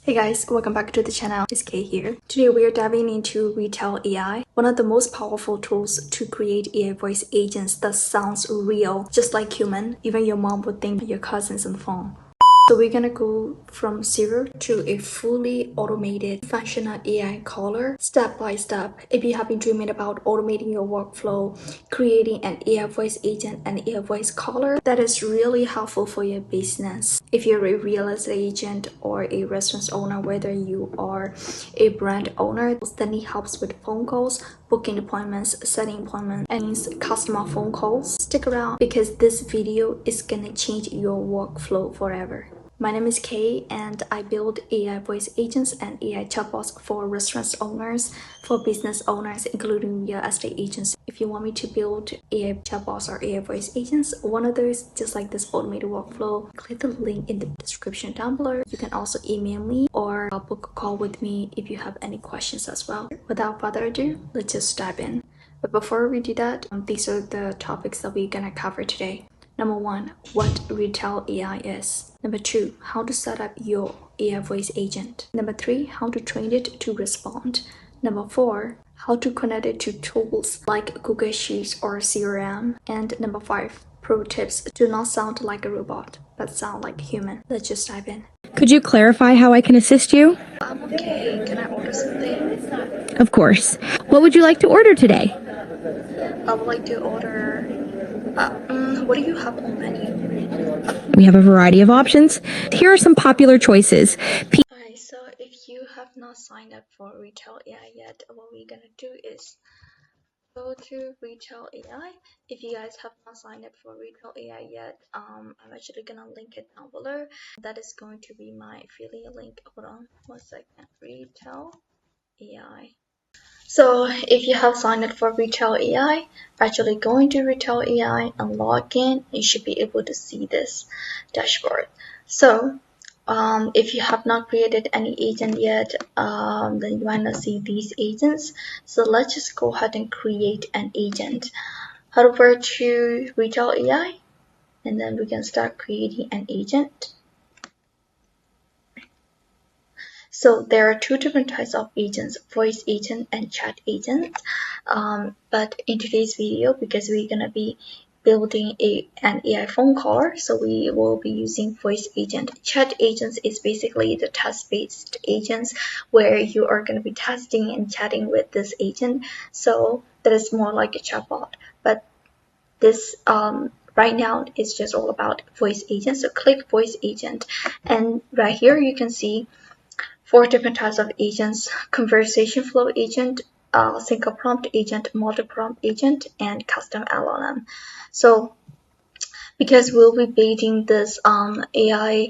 Hey guys, welcome back to the channel. It's Kay here. Today we are diving into Retell AI, one of the most powerful tools to create AI voice agents that sounds real, just like human. Even your mom would think your cousin's on the phone. So we're gonna go from zero to a fully automated functional AI caller step by step. If you have been dreaming about automating your workflow, creating an AI voice agent and AI voice caller, that is really helpful for your business. If you're a real estate agent or a restaurant owner, whether you are a brand owner that need helps with phone calls, booking appointments, setting appointments, and customer phone calls, stick around because this video is gonna change your workflow forever. My name is Kay and I build AI voice agents and AI chatbots for restaurant owners, for business owners, including real estate agents. If you want me to build AI chatbots or AI voice agents, one of those, just like this automated workflow, click the link in the description down below. You can also email me or book a call with me if you have any questions as well. Without further ado, let's just dive in. But before we do that, these are the topics that we're gonna cover today. Number 1, what Retell AI is. Number 2, how to set up your AI voice agent. Number 3, how to train it to respond. Number 4, how to connect it to tools like Google Sheets or CRM. And number 5, pro tips. Do not sound like a robot, but sound like a human. Let's just dive in. Could you clarify how I can assist you? I'm okay. Can I order something? Of course. What would you like to order today? I would like to order... what do you have on menu? We have a variety of options. Here are some popular choices. Alright, so if you have not signed up for Retell AI yet, what we're gonna do is go to Retell AI. If you guys have not signed up for Retell AI yet, I'm actually gonna link it down below. That is going to be my affiliate link. Hold on one second. Retell AI. So if you have signed up for Retell AI, actually go into Retell AI and log in, you should be able to see this dashboard. So if you have not created any agent yet, then you might not see these agents. So let's just go ahead and create an agent. Head over to Retell AI, and then we can start creating an agent. So there are two different types of agents, voice agent and chat agent. But in today's video, because we're gonna be building an AI phone caller, so we will be using voice agent. Chat agents is basically the text-based agents where you are going to be testing and chatting with this agent. So that is more like a chatbot. But this right now is just all about voice agent. So click voice agent, and right here you can see 4 different types of agents: conversation flow agent, single prompt agent, multi-prompt agent, and custom LLM. So because we'll be building this AI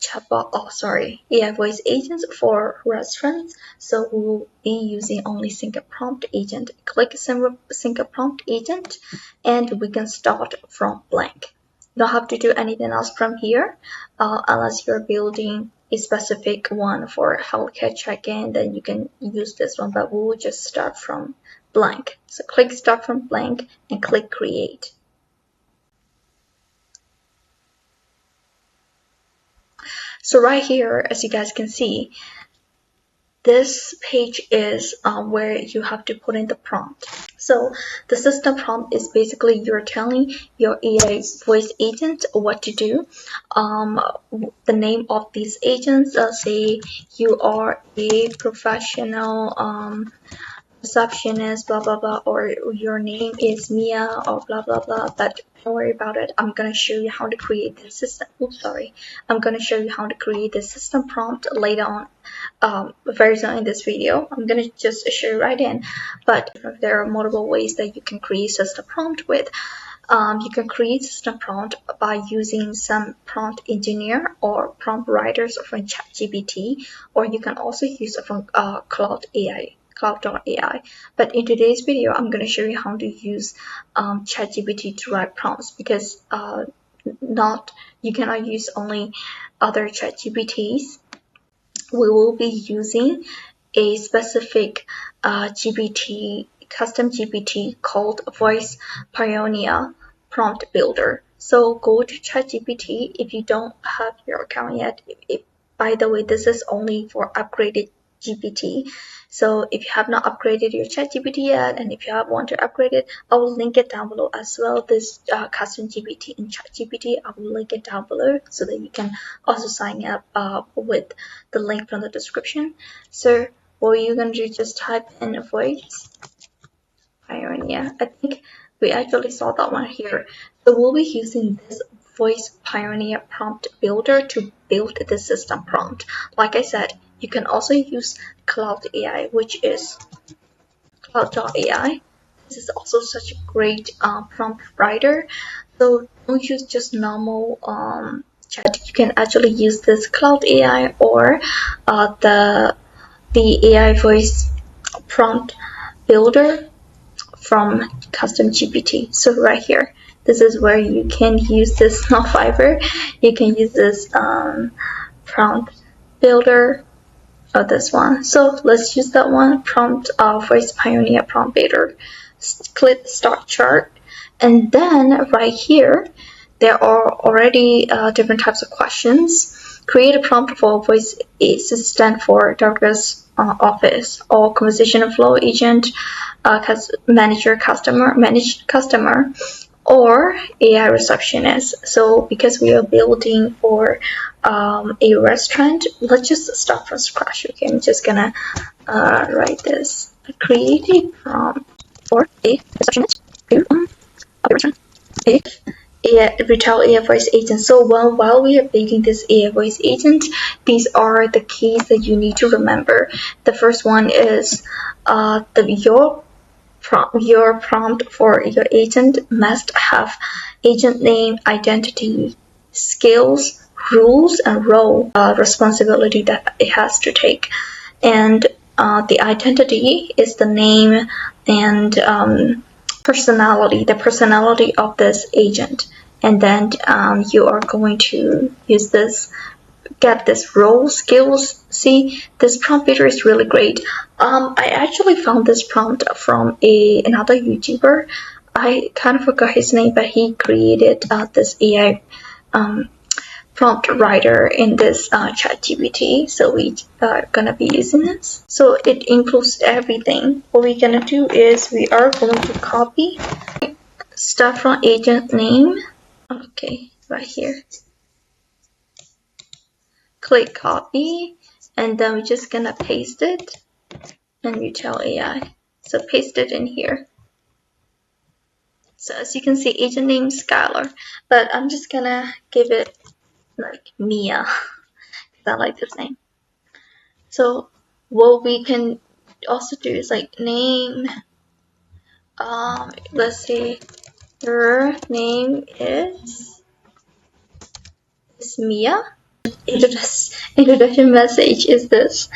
chatbot, AI voice agents for restaurants, so we'll be using only single prompt agent. Click single prompt agent, and we can start from blank. You don't have to do anything else from here, unless you're building a specific one for healthcare check-in, then you can use this one, but we will just start from blank. So click start from blank and click create. So right here, as you guys can see, this page is where you have to put in the prompt. So the system prompt is basically you're telling your AI voice agent what to do. The name of these agents, say you are a professional receptionist, blah blah blah, or your name is Mia, or blah blah blah, but don't worry about it. I'm gonna show you how to create the system. I'm gonna show you how to create the system prompt later on, very soon in this video. I'm gonna just show you right in, but there are multiple ways that you can create system prompt with. You can create system prompt by using some prompt engineer or prompt writers from ChatGPT, or you can also use it from Cloud.ai. But in today's video, I'm going to show you how to use ChatGPT to write prompts, because you cannot use only other ChatGPTs. We will be using a specific custom GPT called Voice Pioneer Prompt Builder. So go to ChatGPT if you don't have your account yet. by the way, this is only for upgraded GPT. So if you have not upgraded your ChatGPT yet, and if you want to upgrade it, I will link it down below as well. This custom GPT in ChatGPT, I will link it down below so that you can also sign up with the link from the description. So what you're gonna do, just type in a voice Pioneer. I think we actually saw that one here. So we'll be using this voice Pioneer prompt builder to build the system prompt. Like I said, you can also use Cloud AI, which is cloud.ai. This is also such a great prompt writer. So don't use just normal chat. You can actually use this Cloud AI or the AI voice prompt builder from custom GPT. So right here, this is where you can use this, not Fiverr. You can use this prompt builder of this one. So let's use that one, prompt voice Pioneer prompt builder. Click start chart, and then right here there are already different types of questions. Create a prompt for voice assistant for director's office or conversation flow agent, manager customer, managed customer, or AI receptionist. So because we are building for a restaurant, let's just start from scratch. Okay, I'm just gonna write this. Create a prompt for a receptionist of a restaurant. A Retell Ai voice agent. So while we are building this AI voice agent, these are the keys that you need to remember. The first one is your prompt for your agent must have agent name, identity, skills, rules, and role responsibility that it has to take. And the identity is the name and personality, the personality of this agent. And then you are going to use this, get this role skills. See, this prompt builder is really great. I actually found this prompt from another YouTuber. I kind of forgot his name, but he created this AI prompt writer in this ChatGPT. So we are gonna be using this. So it includes everything. What we're gonna do is we are going to copy, start from agent name. Okay, right here. Click copy, and then we're just gonna paste it and Retell AI. So paste it in here. So as you can see, agent name Skylar, but I'm just gonna give it like Mia because I like this name. So what we can also do is like name. Let's see, her name is Mia. Introduction message is this,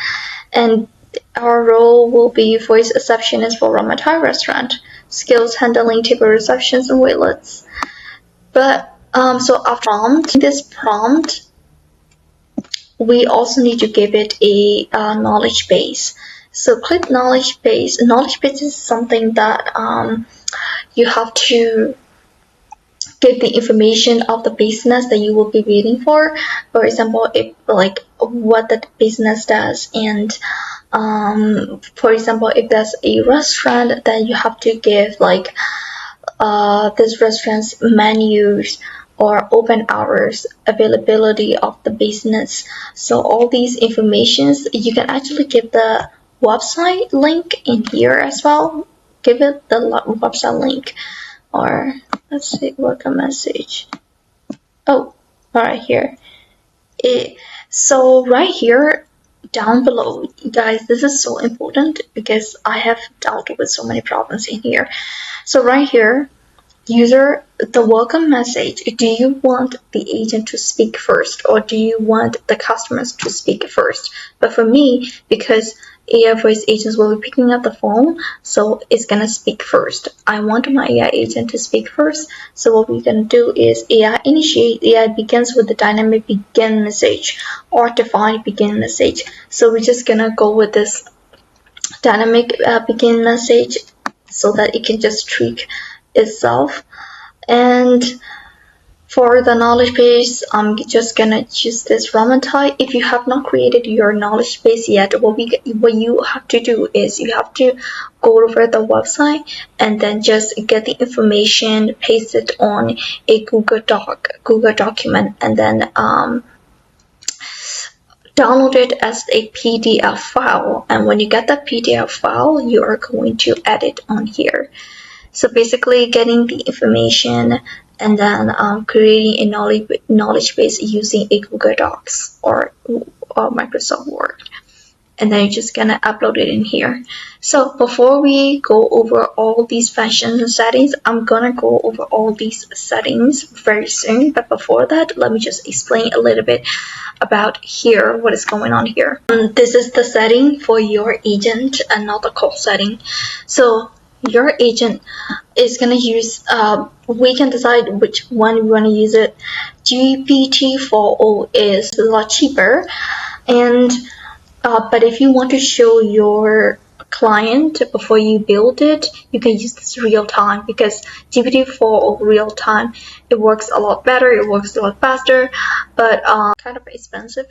and our role will be voice receptionist for Ramatai restaurant. Skills handling table receptions and waitlists. But so after this prompt, we also need to give it a knowledge base. So click knowledge base. Knowledge base is something that you have to give the information of the business that you will be bidding for. For example, if like what the business does, and for example, if there's a restaurant, then you have to give like this restaurant's menus or open hours, availability of the business. So all these informations, you can actually give the website link in here as well. Give it the website link, or let's see, welcome message. Oh, right here. So right here down below, guys, this is so important because I have dealt with so many problems in here. So right here, user, the welcome message, do you want the agent to speak first or do you want the customers to speak first? But for me, because AI voice agents will be picking up the phone, so it's gonna speak first. I want my AI agent to speak first. So what we're gonna do is AI initiate. AI begins with the dynamic begin message or define begin message. So we're just gonna go with this dynamic begin message so that it can just tweak itself. And For the knowledge base, I'm just gonna choose this Roman type. If you have not created your knowledge base yet, what you have to do is you have to go over the website and then just get the information, paste it on a Google document, and then download it as a PDF file. And when you get that PDF file, you are going to add it on here. So basically getting the information and then creating a knowledge base using a Google Docs or Microsoft Word. And then you're just gonna upload it in here. So before we go over all these functions and settings, I'm gonna go over all these settings very soon. But before that, let me just explain a little bit about here, what is going on here. This is the setting for your agent and not the call setting. So your agent is going to use, we can decide which one we want to use it. GPT-4o is a lot cheaper, and but if you want to show your client before you build it, you can use this real time, because GPT-4o real time, it works a lot better, it works a lot faster, but kind of expensive.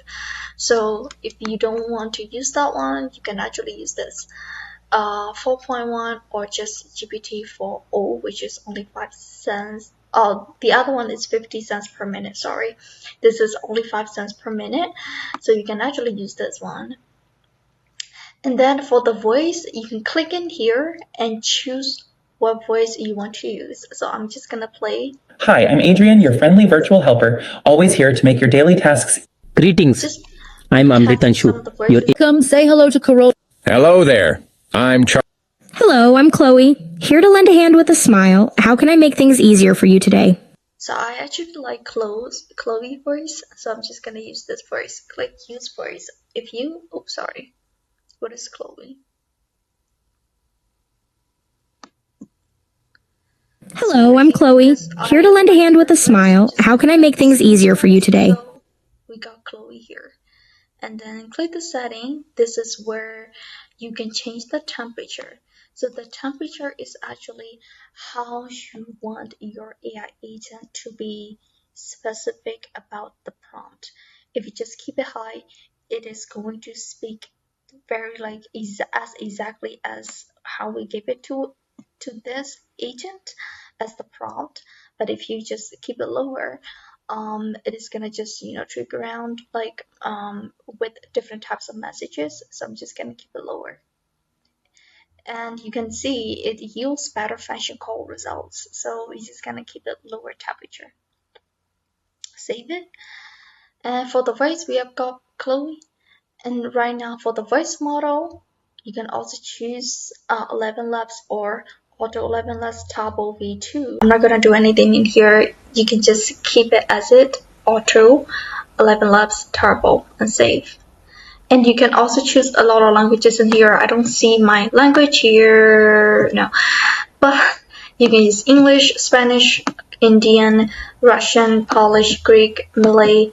So if you don't want to use that one, you can actually use this 4.1 or just GPT-4o, which is only 5 cents. The other one is 50 cents per minute, sorry. This is only 5 cents per minute, so you can actually use this one. And then for the voice, you can click in here and choose what voice you want to use. So I'm just gonna play. Hi, I'm Adrian, your friendly virtual helper, always here to make your daily tasks. Greetings. I'm Amritanshu. Your Come say hello to Corolla. Hello there. I'm Charles. Hello, I'm Chloe, here to lend a hand with a smile. How can I make things easier for you today? So I actually like Chloe voice, so I'm just gonna use this voice. Click use voice. If you, oh sorry, what is Chloe? Hello, I'm Chloe, here to lend a hand with a smile. How can I make things easier for you today? So we got Chloe here. And then click the setting. This is where you can change the temperature. So the temperature is actually how you want your AI agent to be specific about the prompt. If you just keep it high, it is going to speak very like as exactly as how we give it to this agent as the prompt. But if you just keep it lower, it is gonna just trick around like with different types of messages. So I'm just gonna keep it lower, and you can see it yields better function call results. So we're just gonna keep it lower temperature. Save it. And for the voice, we have got Chloe. And right now for the voice model, you can also choose 11 Labs or Auto 11 Labs Turbo V2. I'm not gonna do anything in here. You can just keep it as it, Auto 11 Labs Turbo, and save. And you can also choose a lot of languages in here. I don't see my language here, no. But you can use English, Spanish, Indian, Russian, Polish, Greek, Malay,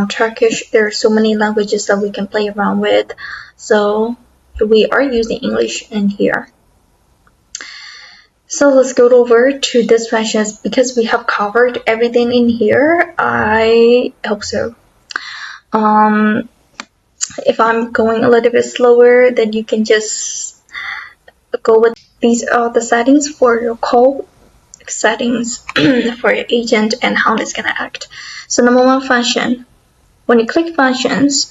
Turkish. There are so many languages that we can play around with. So we are using English in here. So let's go over to this functions. Because we have covered everything in here, I hope so. If I'm going a little bit slower, then you can just go with these are the settings for your call settings for your agent and how it's gonna act. So number one function. When you click functions,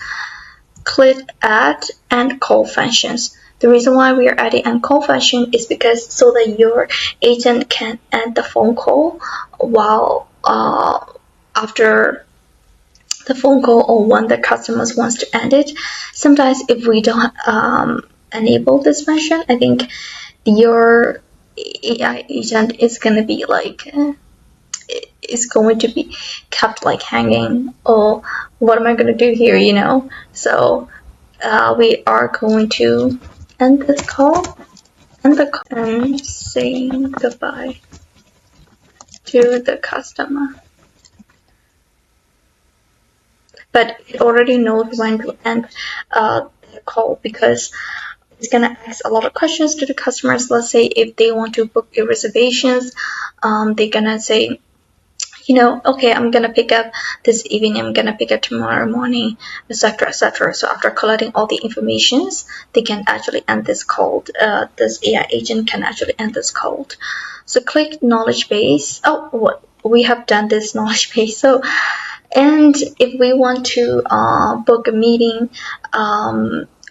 click add and call functions. The reason why we are adding and call function is because so that your agent can end the phone call while after the phone call or when the customer wants to end it. Sometimes if we don't enable this function, I think your AI agent is going to be like is going to be kept like hanging. Oh, what am I going to do here, So we are going to end this call and saying goodbye to the customer. But it already knows when to end the call because it's gonna ask a lot of questions to the customers. Let's say if they want to book your reservations, they're gonna say okay, I'm gonna pick up this evening, I'm gonna pick up tomorrow morning, etc., etc. So after collecting all the informations, they can actually end this code. This AI agent can actually end this code. So click knowledge base. Oh, what we have done this knowledge base. So, and if we want to book a meeting,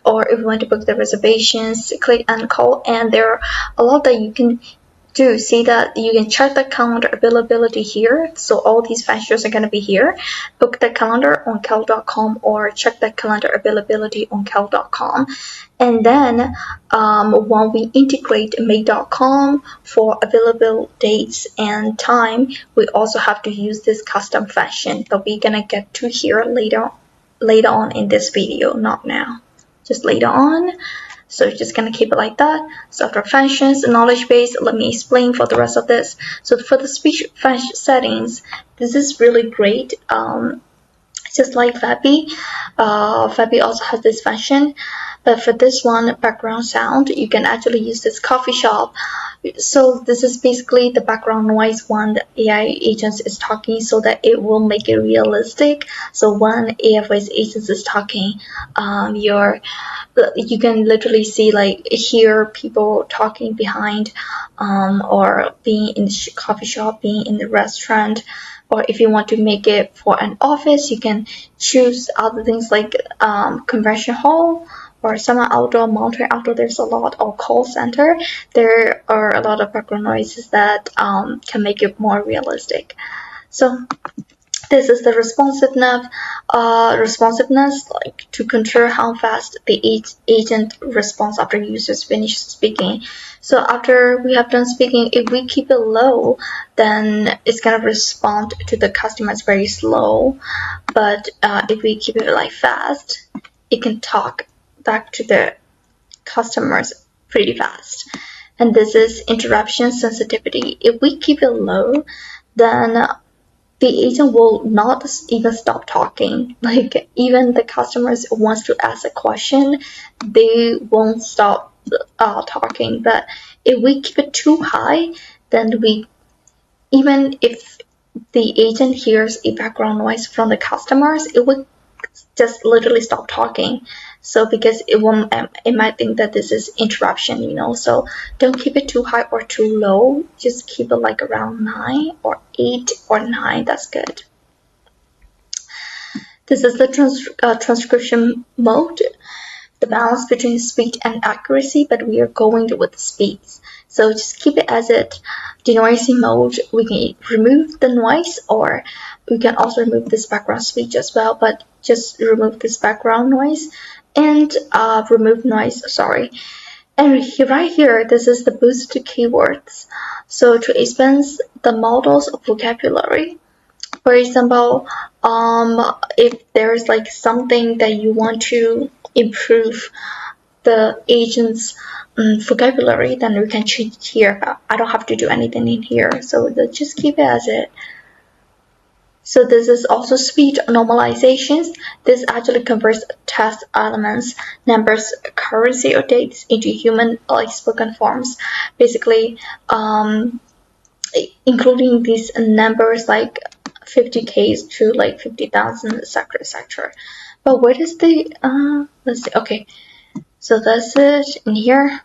or if we want to book the reservations, click on call, and there are a lot that you can do. See that you can check the calendar availability here. So all these features are going to be here. Book the calendar on cal.com or check the calendar availability on cal.com. And then when we integrate make.com for available dates and time, we also have to use this custom function, but we're going to get to here later on in this video, not now, just later on. So just gonna keep it like that. So after functions, knowledge base, let me explain for the rest of this. So for the speech settings, this is really great. Just like Fabi, Fabi also has this function. But for this one, background sound, you can actually use this coffee shop. So this is basically the background noise when the AI agent is talking, so that it will make it realistic. So when AI voice agent is talking, you can literally see, like, hear people talking behind, or being in the coffee shop, being in the restaurant. Or if you want to make it for an office, you can choose other things like convention hall or summer outdoor, mountain outdoor. There's a lot, or call center. There are a lot of background noises that can make it more realistic. So this is the responsiveness, like to control how fast the agent responds after users finish speaking. So after we have done speaking, if we keep it low, then it's gonna respond to the customers very slow. But if we keep it like fast, it can talk back to the customers pretty fast. And this is interruption sensitivity. If we keep it low, then the agent will not even stop talking. Like, even the customers wants to ask a question, they won't stop talking. But if we keep it too high, then even if the agent hears a background noise from the customers, it would just literally stop talking. So because it might think that this is interruption, so don't keep it too high or too low. Just keep it like around 9 or 8 or 9. That's good. This is the transcription mode, the balance between speed and accuracy, but we are going with speed. So just keep it as it. Denoising mode, we can remove the noise, or we can also remove this background speech as well, but just remove this background noise and remove noise, sorry. And right here, this is the boost to keywords. So to expand the model's vocabulary, for example, if there's like something that you want to improve the agent's vocabulary, then we can change here. I don't have to do anything in here, so just keep it as it. So this is also speech normalizations. This actually converts text elements, numbers, currency, or dates into human like spoken forms. Basically, including these numbers like 50K to like 50,000, etc., etc. But what is the let's see. Okay, so that's it in here.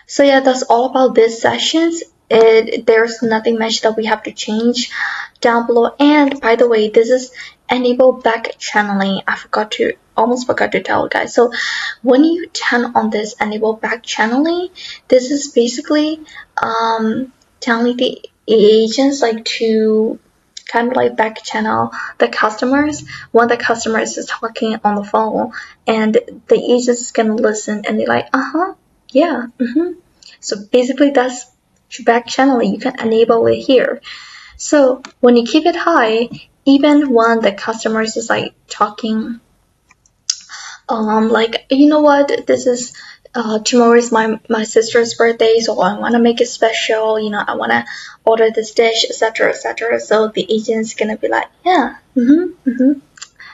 So yeah, that's all about these sessions. There's nothing much that we have to change down below. And by the way, this is enable back channeling. I almost forgot to tell you guys. So when you turn on this enable back channeling, this is basically telling the agents like to kind of like back channel the customers when the customer is talking on the phone, and the agents can listen and they're like, yeah, So basically that's back channeling. You can enable it here. So when you keep it high, even when the customers is like talking, like, you know what, this is tomorrow is my sister's birthday, so I want to make it special, I want to order this dish, etc., etc. So the agent's gonna be like, yeah,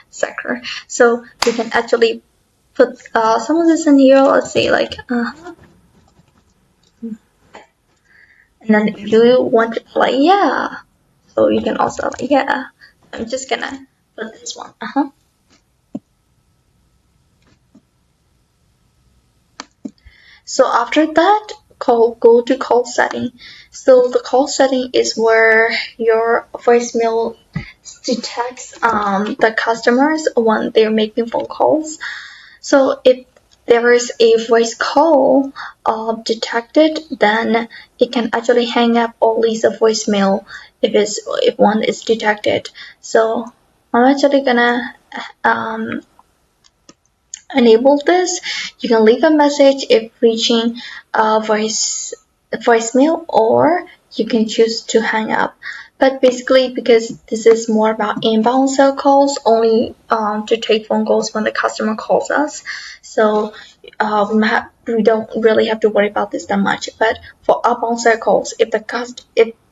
etc. So we can actually put some of this in here. Let's say like And then if you want to play, yeah. So you can also like, yeah. I'm just gonna put this one. So after that, go to call setting. So the call setting is where your voicemail detects the customers when they're making phone calls. So if there is a voice call detected, then it can actually hang up or leave a voicemail if one is detected. So I'm actually gonna enable this. You can leave a message if reaching voicemail, or you can choose to hang up. But basically, because this is more about inbound sale calls, only to take phone calls when the customer calls us, so we don't really have to worry about this that much. But for outbound sale calls, if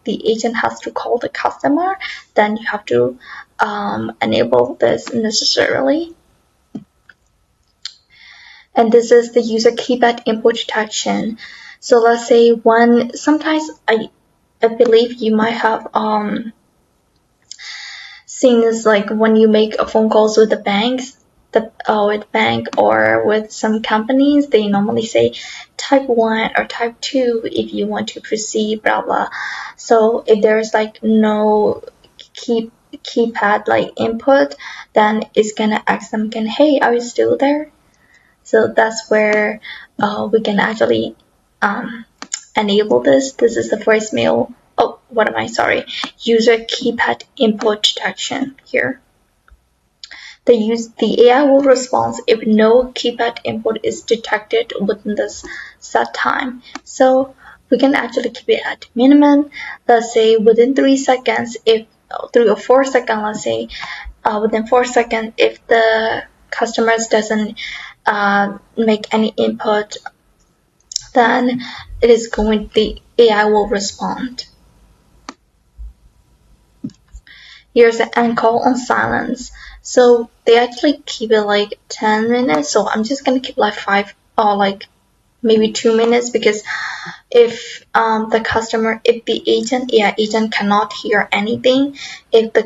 the agent has to call the customer, then you have to enable this necessarily. And this is the user keypad input detection. So let's say sometimes I believe you might have seen this, like when you make a phone calls with the banks, with bank or with some companies, they normally say type 1 or type 2 if you want to proceed, blah blah. So if there's like no keypad like input, then it's gonna ask them again, hey, are you still there? So that's where we can actually enable this. This is the voicemail. Oh, what am I? Sorry. User keypad input detection here. The AI will respond if no keypad input is detected within this set time. So we can actually keep it at minimum. Let's say within 3 seconds, if 3 or 4 seconds, let's say within 4 seconds, if the customers doesn't make any input, then the AI will respond. Here's an end call on silence. So they actually keep it like 10 minutes. So I'm just gonna keep like 5 or like maybe 2 minutes, because if the AI agent cannot hear anything, if the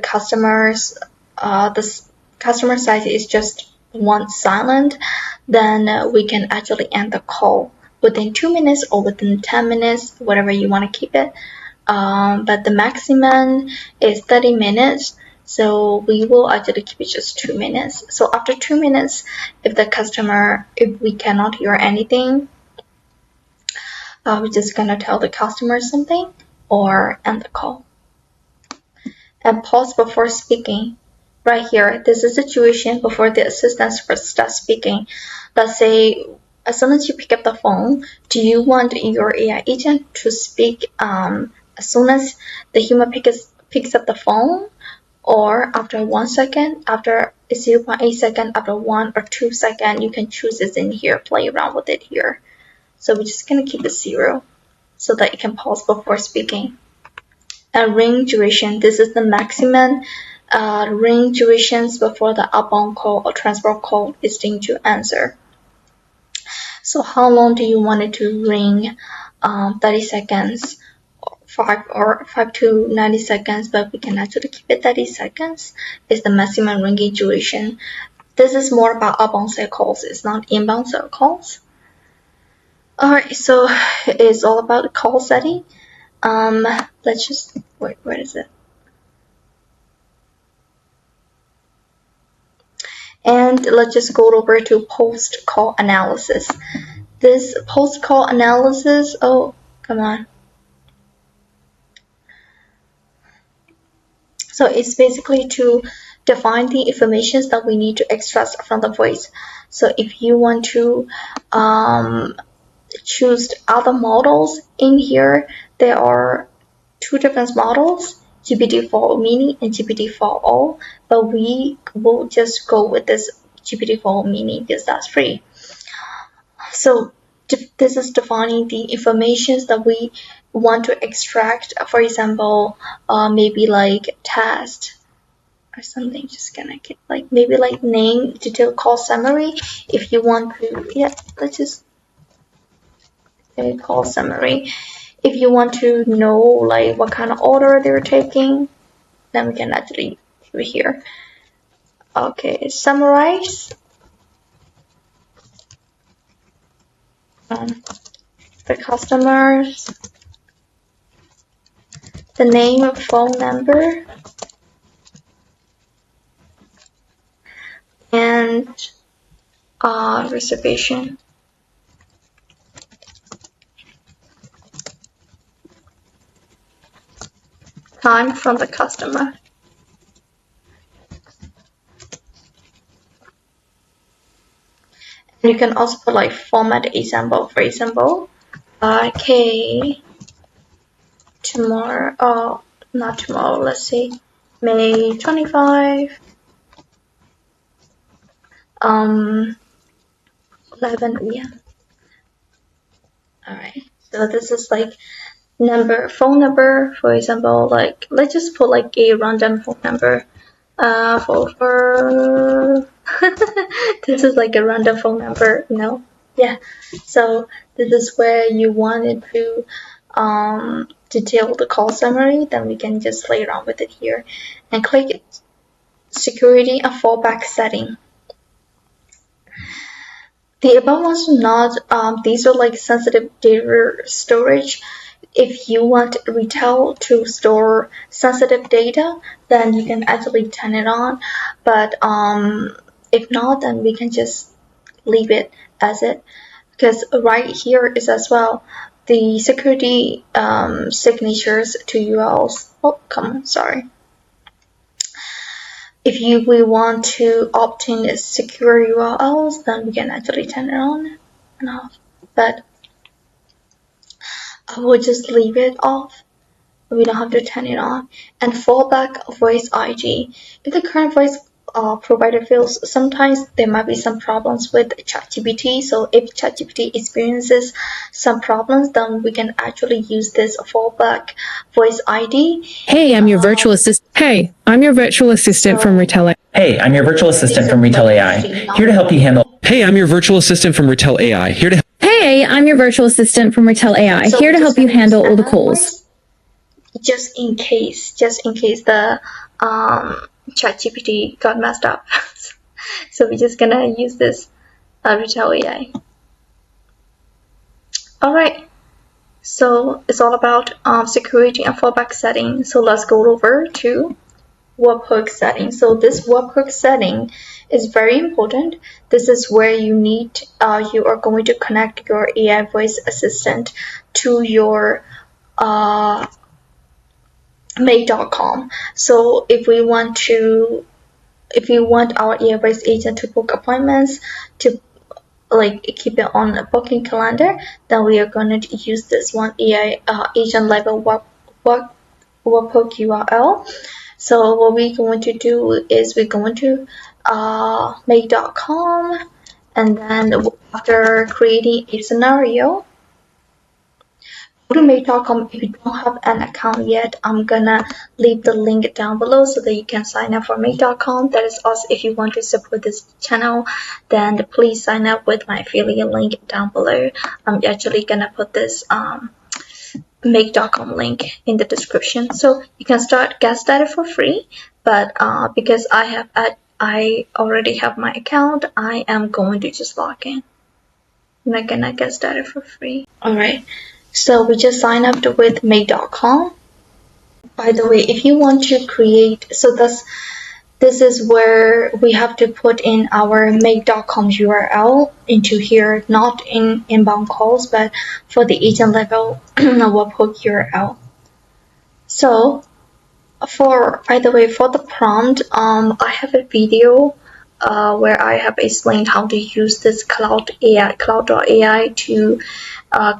customer side is just one silent, then we can actually end the call within 2 minutes or within 10 minutes, whatever you want to keep it. But the maximum is 30 minutes. So we will actually keep it just 2 minutes. So after 2 minutes, if we cannot hear anything, we're just gonna tell the customer something or end the call. And pause before speaking. Right here, this is a situation before the assistant starts speaking. Let's say, as soon as you pick up the phone, do you want your AI agent to speak as soon as the human picks up the phone, or after 1 second, after 0.8 second, after 1 or 2 seconds? You can choose this in here, play around with it here. So we're just gonna keep it 0 so that you can pause before speaking. And ring duration, this is the maximum ring durations before the outbound call or transport call is deemed to answer. So how long do you want it to ring? 30 seconds, 5 to 90 seconds, but we can actually keep it 30 seconds is the maximum ringing duration. This is more about outbound sales calls, it's not inbound sales calls. Alright, so it's all about the call setting. Let's just wait, where is it? And let's just go over to post-call analysis. This post-call analysis, oh, come on. So it's basically to define the information that we need to extract from the voice. So if you want to choose other models in here, there are 2 different models, GPT-4 Mini and GPT-4o, but we will just go with this GPT-4 Mini because that's free. So this is defining the information that we want to extract. For example, maybe like test or something. Just gonna get like maybe like name, detailed call summary. If you want to, yeah, let's just call summary. if you want to know like what kind of order they're taking, then we can actually do it here. Okay, summarize the customers, the name, phone number, and reservation. Time from the customer. And you can also put like format example. For example, K tomorrow. Oh, not tomorrow. Let's see, May 25. 11 p.m. Alright, so this is like phone number, for example, like let's just put like a random phone number. For this is like a random phone number, you know? Yeah. So this is where you wanted to detail the call summary, then we can just play around with it here and click it. Security and fallback setting. The above ones are not, these are like sensitive data storage. If you want Retell to store sensitive data, then you can actually turn it on. But if not, then we can just leave it as it. Because right here is as well the security signatures to URLs. Oh, come on, sorry. If we want to opt in secure URLs, then we can actually turn it on and off. But I will just leave it off. We don't have to turn it on. And fallback voice ID. If the current voice provider fails, sometimes there might be some problems with ChatGPT. So if ChatGPT experiences some problems, then we can actually use this fallback voice ID. Hey, I'm your virtual assistant. Hey, I'm your virtual assistant from Retell Ai. Hey, I'm your virtual assistant from Retell AI, here to help you handle. Hey, I'm your virtual assistant from Retell AI, here to Hey, I'm your virtual assistant from Retell AI, So here to help you handle all the calls. Just in case the ChatGPT got messed up. So we're just gonna use this Retell AI. Alright, so it's all about security and fallback setting. So let's go over to webhook setting. So this webhook setting is very important. This is where you are going to connect your AI voice assistant to your Make.com. So if you want our AI voice agent to book appointments, to like keep it on a booking calendar, then we are going to use this one AI agent level webhook URL. So what we're going to do is we're going to Make.com, and then after creating a scenario, go to Make.com. If you don't have an account yet, I'm gonna leave the link down below so that you can sign up for Make.com. That is also, if you want to support this channel, then please sign up with my affiliate link down below. I'm actually gonna put this Make.com link in the description, so you can get started for free. But because I already have my account, I am going to just log in. I'm not gonna get started for free. Alright. So we just sign up with Make.com. By the way, if you want to create, so this is where we have to put in our Make.com URL into here, not in inbound calls, but for the agent level webhook URL. So by the way, for the prompt, I have a video where I have explained how to use this cloud.ai to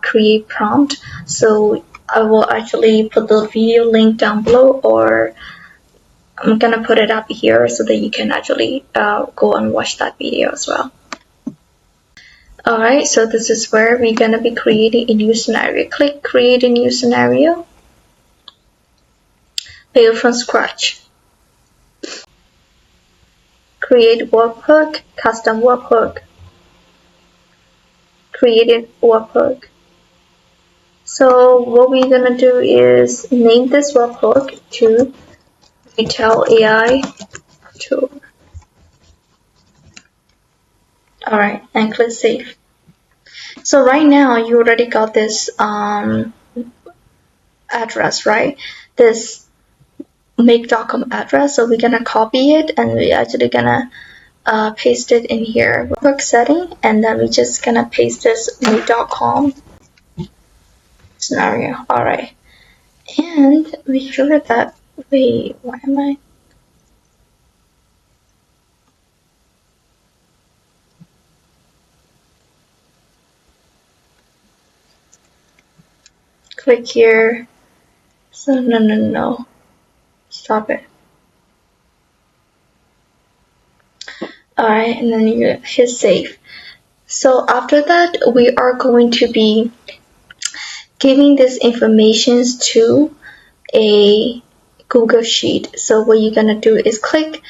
create prompt. So I will actually put the video link down below, or I'm gonna put it up here so that you can actually go and watch that video as well. Alright, so this is where we're gonna be creating a new scenario. Click create a new scenario. Build from scratch. Create webhook, custom webhook. Created webhook. So what we're gonna do is name this webhook to Retell AI tool. Alright, and click save. So right now you already got this address, right? This make.com address. So we're gonna copy it and we're actually gonna paste it in here. Webhook setting, and then we're just gonna paste this make.com scenario. Alright. And make sure that, wait, why am I? Click here. So no. Stop it. Alright, and then you hit save. So after that, we are going to be giving this information to a Google Sheet. So what you're gonna do is click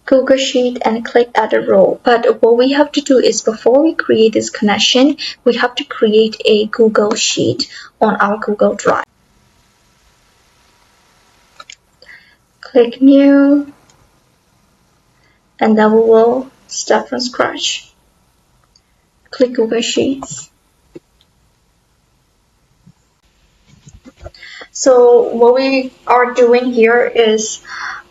Google Sheet and click add a role. But what we have to do is before we create this connection, we have to create a Google Sheet on our Google Drive. Click new, and then we will start from scratch. Click Google Sheets. So what we are doing here is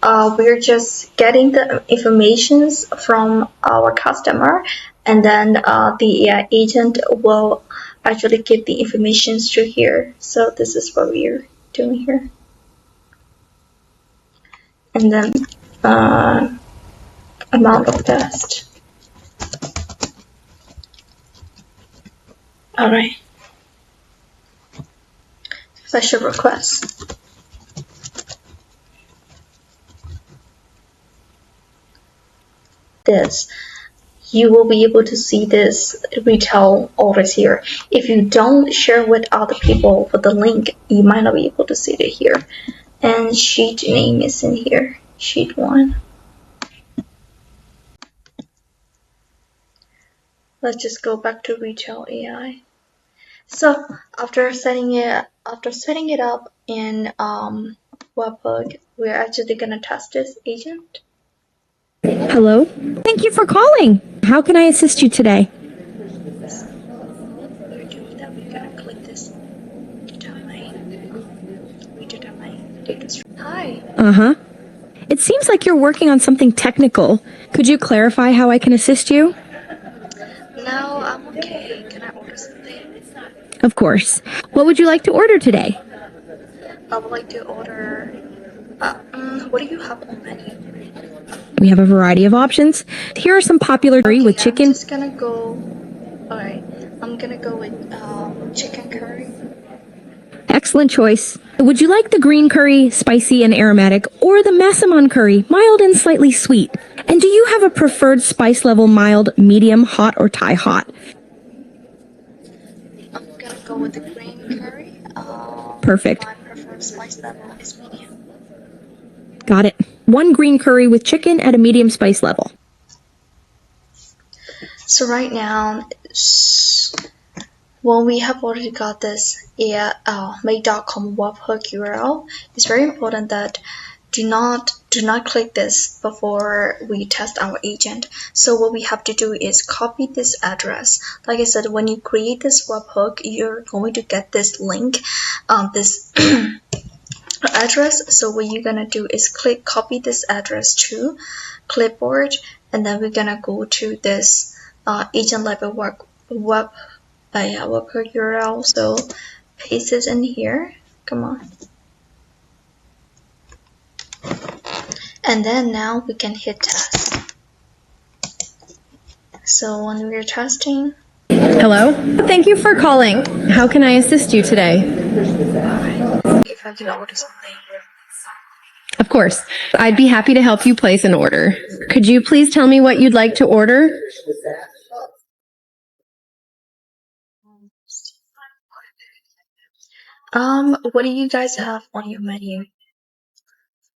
we're just getting the informations from our customer, and then the AI agent will actually give the information to here. So this is what we're doing here. And then amount of test. Alright. Special request. This. You will be able to see this retail orders here. If you don't share with other people with the link, you might not be able to see it here. And sheet name is in here, sheet 1. Let's just go back to Retell AI. So after setting it up in webhook, we're actually gonna test this agent. Hello? Thank you for calling. How can I assist you today? We're doing that. We're gonna click this Hi. Uh-huh. It seems like you're working on something technical. Could you clarify how I can assist you? No, I'm okay. Can I order something? Of course. What would you like to order today? I would like to order. What do you have on menu? We have a variety of options. Here are some popular curry with chicken. I'm just gonna go. Alright, I'm gonna go with chicken curry. Excellent choice. Would you like the green curry, spicy and aromatic, or the massaman curry, mild and slightly sweet? And do you have a preferred spice level, mild, medium, hot, or Thai hot? I'm gonna go with the green curry. Perfect. My preferred spice level is medium. Got it. One green curry with chicken at a medium spice level. So right now, when we have already got this make.com webhook URL, it's very important that do not click this before we test our agent. So what we have to do is copy this address. Like I said, when you create this webhook, you're going to get this link, this address. So what you're gonna do is copy this address to clipboard, and then we're gonna go to this agent level webhook URL. So paste it in here. Come on. And then now we can hit test. So when we're testing. Hello? Thank you for calling. How can I assist you today? If I can order something. Of course. I'd be happy to help you place an order. Could you please tell me what you'd like to order? What do you guys have on your menu?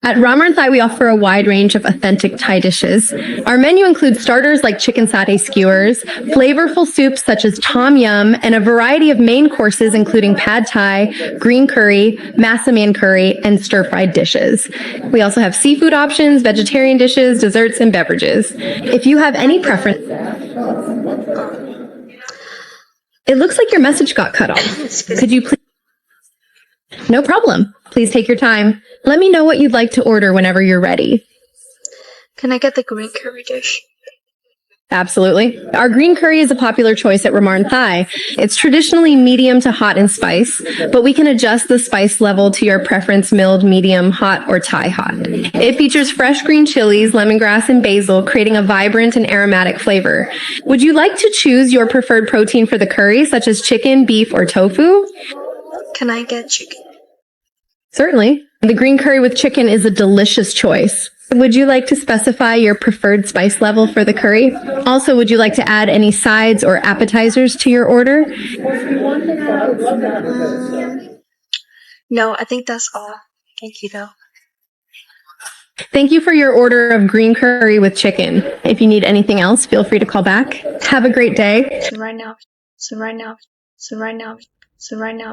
At Ramar Thai, we offer a wide range of authentic Thai dishes. Our menu includes starters like chicken satay skewers, flavorful soups such as tom yum, and a variety of main courses including pad thai, green curry, massaman curry, and stir-fried dishes. We also have seafood options, vegetarian dishes, desserts, and beverages. If you have any preference... It looks like your message got cut off. Could you please... No problem. Please take your time. Let me know what you'd like to order whenever you're ready. Can I get the green curry dish? Absolutely. Our green curry is a popular choice at Ramarn Thai. It's traditionally medium to hot in spice, but we can adjust the spice level to your preference: mild, medium, hot, or Thai hot. It features fresh green chilies, lemongrass, and basil, creating a vibrant and aromatic flavor. Would you like to choose your preferred protein for the curry, such as chicken, beef, or tofu? Can I get chicken? Certainly. The green curry with chicken is a delicious choice. Would you like to specify your preferred spice level for the curry? Also, would you like to add any sides or appetizers to your order? No, I think that's all. Thank you, though. Thank you for your order of green curry with chicken. If you need anything else, feel free to call back. Have a great day. So right now,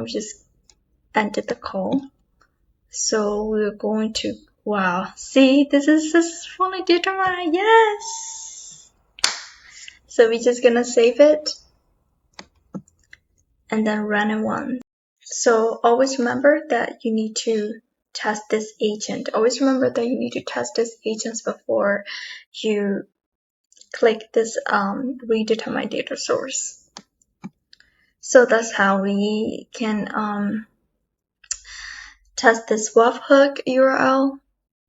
we just ended the call. So we're going to, wow, see, this is fully determined, yes! So we're just gonna save it and then run it one. So always remember that you need to test this agent. Always remember that you need to test this agent before you click this redetermine data source. So that's how we can test this webhook URL.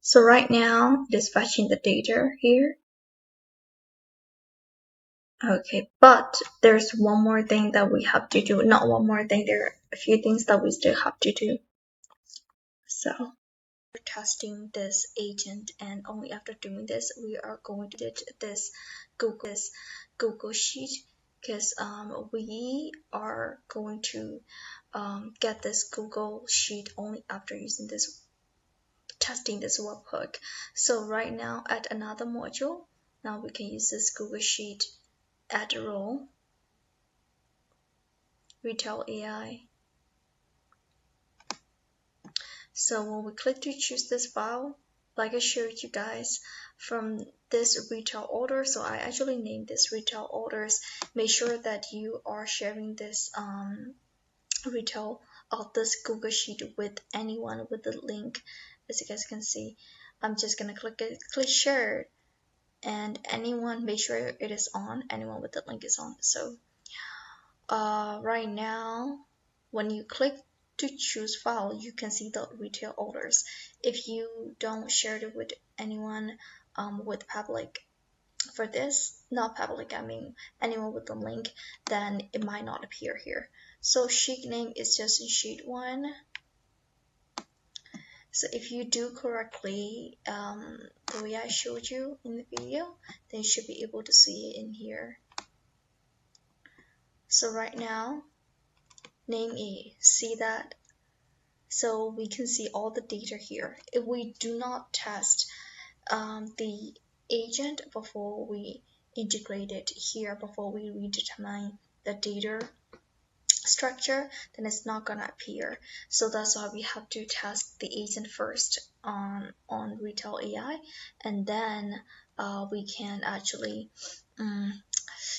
So right now it is fetching the data here. Okay, but there's one more thing that we have to do. Not one more thing, there are a few things that we still have to do. So we're testing this agent, and only after doing this we are going to edit this Google Sheet, because we are going to get this Google Sheet only after using this, testing this webhook. So right now, add another module. Now we can use this Google Sheet, add a role, Retell AI. So when we click to choose this file, like I showed you guys from this retail order, so I actually named this retail orders. Make sure that you are sharing this retail of this Google Sheet with anyone with the link. As you guys can see, I'm just gonna click share, and anyone, make sure it is on, anyone with the link is on. So right now when you click to choose file, you can see the retail orders. If you don't share it with anyone with public, for this, not public, I mean anyone with the link, then it might not appear here. So sheet name is just in sheet 1. So if you do correctly the way I showed you in the video, then you should be able to see it in here. So right now, name A, see that? So we can see all the data here. If we do not test the agent before we integrate it here, before we redetermine the data structure, then it's not gonna appear. So that's why we have to test the agent first on Retell AI, and then we can actually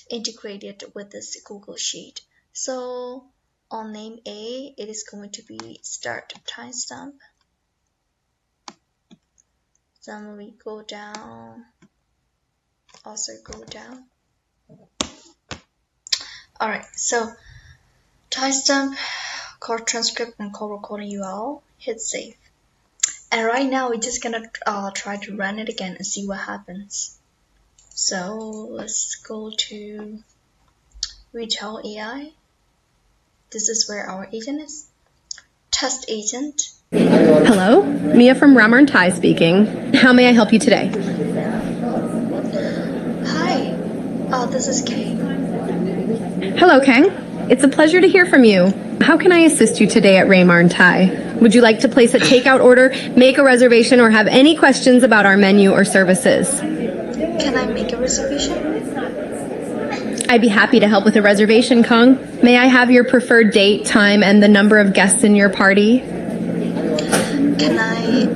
integrate it with this Google Sheet. So on name A, it is going to be start timestamp. Then we go down, also go down. Alright, so timestamp, call transcript, and call recording URL, hit save. And right now we're just gonna try to run it again and see what happens. So let's go to Retell AI. This is where our agent is. Test agent. Hello, Mia from Ramar Thai speaking. How may I help you today? Hi, this is Kay. Hello, Kang. It's a pleasure to hear from you. How can I assist you today at Ramar Thai? Would you like to place a takeout order, make a reservation, or have any questions about our menu or services? Can I make a reservation? I'd be happy to help with a reservation, Kong. May I have your preferred date, time, and the number of guests in your party? Can I,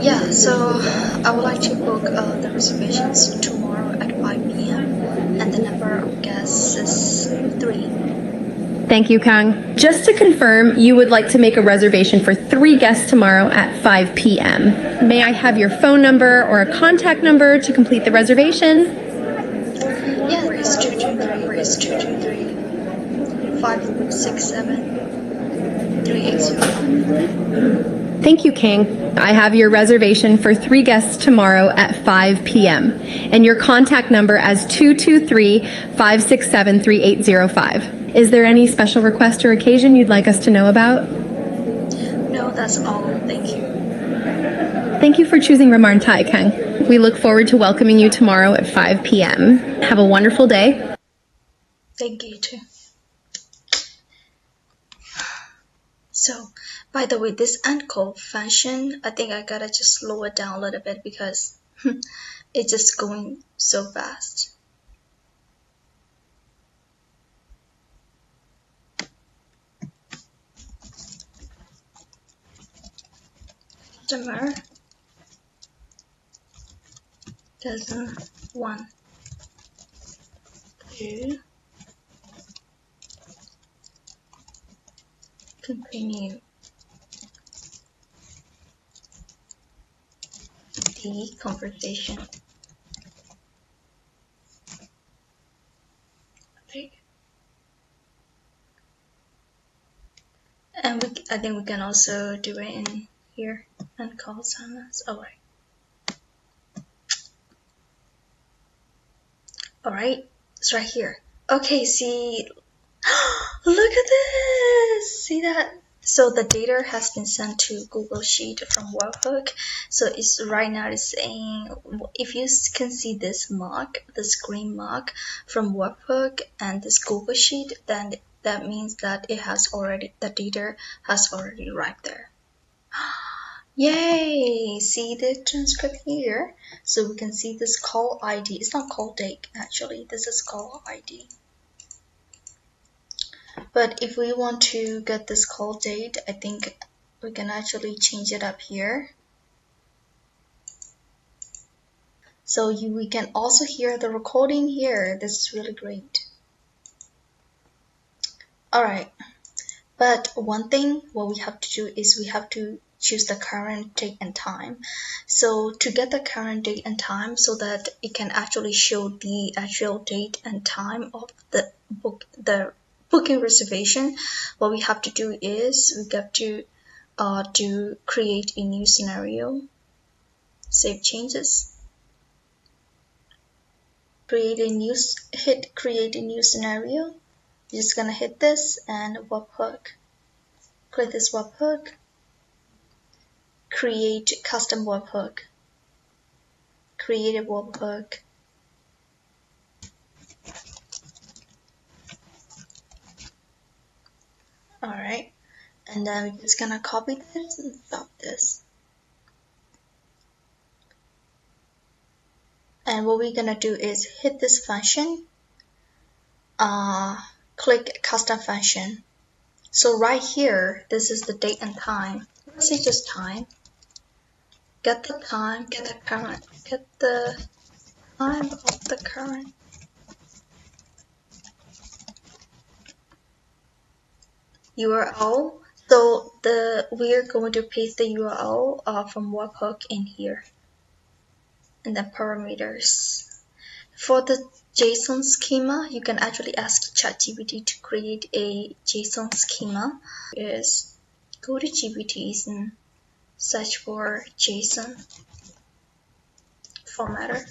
yeah, so I would like to book the reservations tomorrow at 5 p.m. and the number of guests is 3. Thank you, Kang. Just to confirm, you would like to make a reservation for 3 guests tomorrow at 5 p.m. May I have your phone number or a contact number to complete the reservation? Yeah, it's 223-567-3805. Thank you, King. I have your reservation for 3 guests tomorrow at 5 p.m. and your contact number as 223-567-3805. Is there any special request or occasion you'd like us to know about? No, that's all. Thank you. Thank you for choosing Ramarn Thai, Kang. We look forward to welcoming you tomorrow at 5 p.m. Have a wonderful day. Thank you too. So, by the way, this uncall function, I think I gotta just slow it down a little bit because it's just going so fast. Customer doesn't want to continue the conversation. Okay. And I think we can also do it in here and call silence. Alright, it's right here. Okay, see, look at this! See that? So the data has been sent to Google Sheet from webhook. So it's right now it's saying, if you can see this mark, this green mark from webhook and this Google Sheet, then that means that the data has already arrived there. Yay! See the transcript here? So we can see this call ID. It's not call date actually. This is call ID. But if we want to get this call date, I think we can actually change it up here. So we can also hear the recording here. This is really great. Alright. But one thing what we have to do is we have to choose the current date and time. So to get the current date and time so that it can actually show the actual date and time of the booking reservation, what we have to do is we have to create a new scenario, save changes, create a new scenario. You're just gonna hit this and webhook. Click this webhook. Create custom webhook. Create a webhook. Alright. And then we're just gonna copy this and stop this. And what we're gonna do is hit this function. Click custom function. So right here, this is the date and time. Let's say just time. Get the time, get the current, get the time of the current. URL. So we're going to paste the URL from webhook in here. And then parameters. For the JSON schema, you can actually ask ChatGPT to create a JSON schema. Is go to GPTs and search for JSON formatter.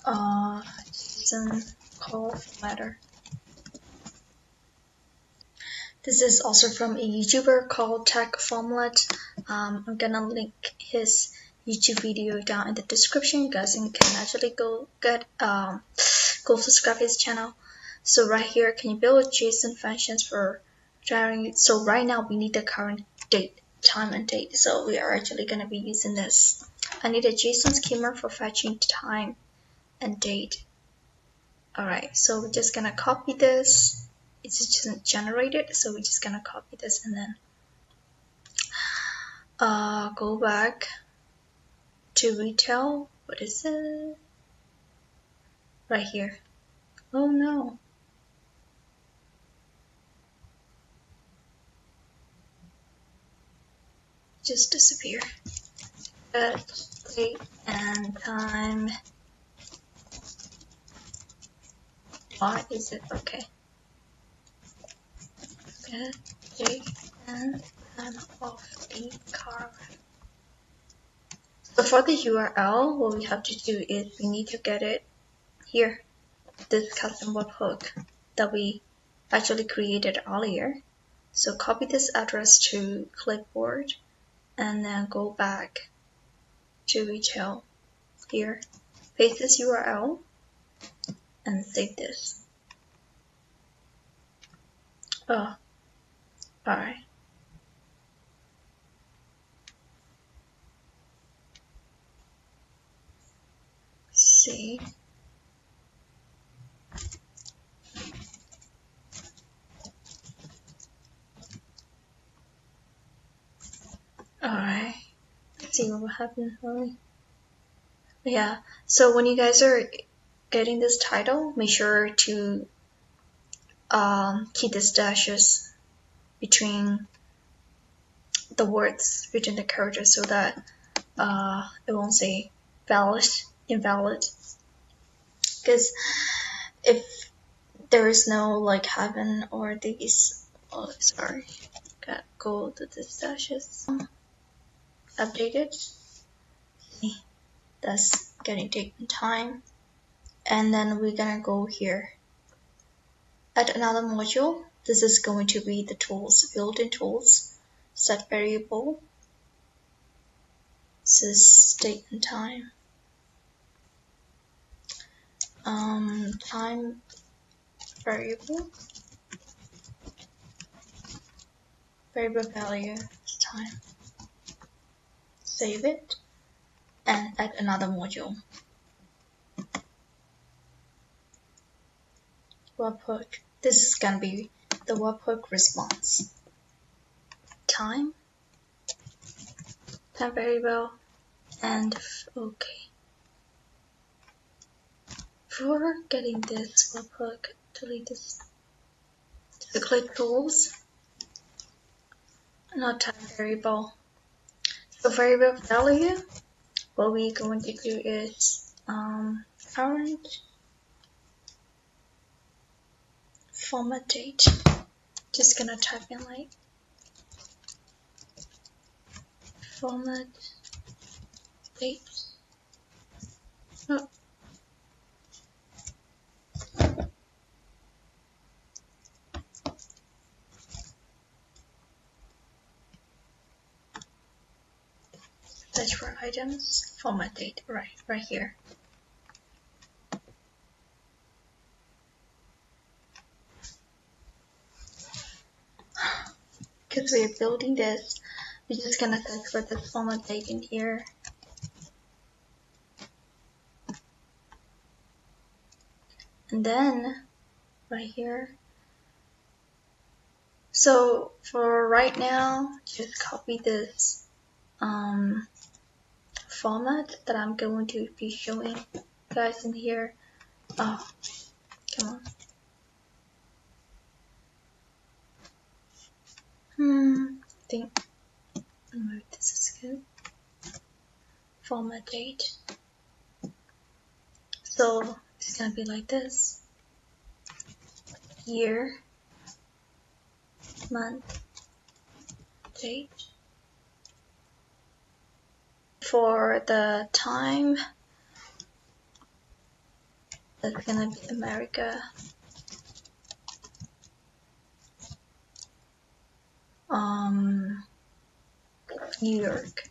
JSON call formatter. This is also from a YouTuber called Tech Formlet. I'm gonna link his YouTube video down in the description. You guys can actually go subscribe his channel. So right here, can you build JSON functions for generating? So right now we need the current date, time and date. So we are actually going to be using this. I need a JSON schema for fetching time and date. Alright, so we're just gonna copy this. It's just generated, so we're just gonna copy this and then go back to Retell. What is it? Right here. Oh no. Just disappear. Date and time. Why is it okay? Date and time of the car. So for the URL, what we have to do is we need to get it here. This custom webhook that we actually created earlier. So copy this address to clipboard and then go back to Retell here. Paste this URL and save this. Oh, alright. See. Alright. Let's see what will happen. Yeah. So when you guys are getting this title, make sure to keep the dashes between the words, between the characters, so that it won't say valid, invalid. Because if there is no like heaven or these, oh sorry, gotta go to the dashes. Updated. That's getting taken time. And then we're gonna go here. Add another module. This is going to be the tools, built-in tools. Set variable. This is date and time. Time variable. Variable value is time. Save it and add another module. Webhook. This is gonna be the webhook response. Time variable, and okay. For getting this webhook, delete this. To click tools, not time variable. So variable value, what we're going to do is current format date. Just gonna type in like format date. Oh. Search for items, format date, right here. Because we're building this, we're just gonna search for this format date in here. And then right here. So for right now, just copy this format that I'm going to be showing you guys in here. Oh, come on. I think this is good. Format date. So it's gonna be like this. Year, month, date. For the time, that's gonna be America. New York.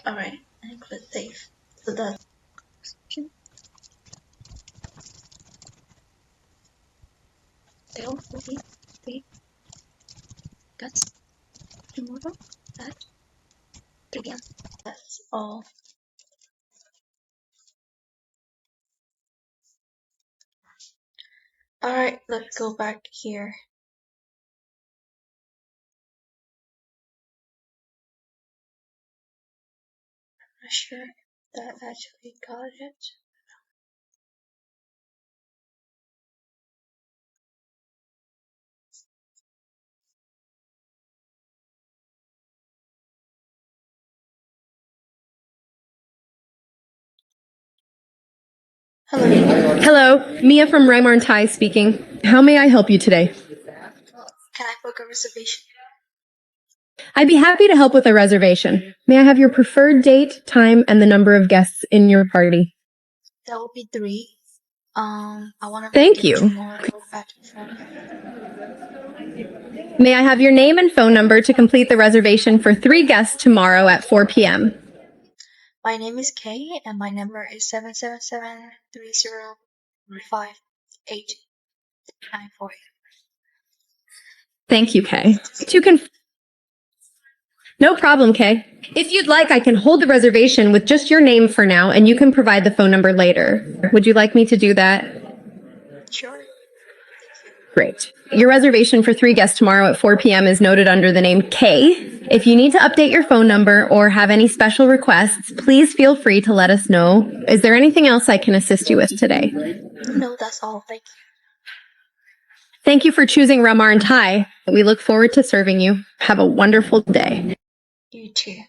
Alright, and click save. So that's there will be 3 guests tomorrow at 3 p.m. That's all. Alright, let's go back here. I'm not sure if that actually got it. Hello. Hello, Mia from Remarn Thai speaking. How may I help you today? Can I book a reservation? I'd be happy to help with a reservation. May I have your preferred date, time, and the number of guests in your party? That will be 3. I want to Thank make it you. tomorrow at 4. May I have your name and phone number to complete the reservation for 3 guests tomorrow at 4 p.m.? My name is Kay, and my number is 777-3058-948. Thank you, Kay. No problem, Kay. If you'd like, I can hold the reservation with just your name for now, and you can provide the phone number later. Would you like me to do that? Sure. Great. Your reservation for 3 guests tomorrow at 4 p.m. is noted under the name Kay. If you need to update your phone number or have any special requests, please feel free to let us know. Is there anything else I can assist you with today? No, that's all. Thank you. Thank you for choosing Remarn Thai. We look forward to serving you. Have a wonderful day. You too.